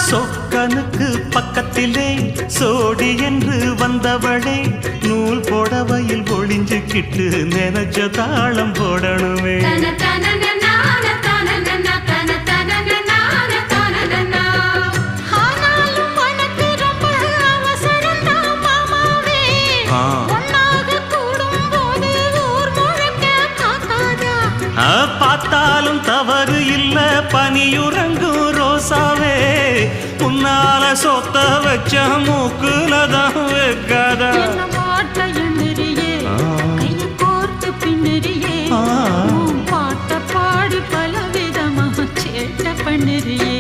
சொக்கனுக்கு பக்கத்திலே சோடி என்று வந்தவளே நூல் புடவையில் ஒளிஞ்சுக்கிட்டு நினைச்ச தாளம் போடணுமே. பார்த்தாலும் தவறு இல்ல பனியுறங்கும் ரோசாவே உன்னால சொத்த வச்ச மூக்குலதான் வைக்காதா. பாட்ட பாடி பல விதமா சேட்ட பண்ணுறியே.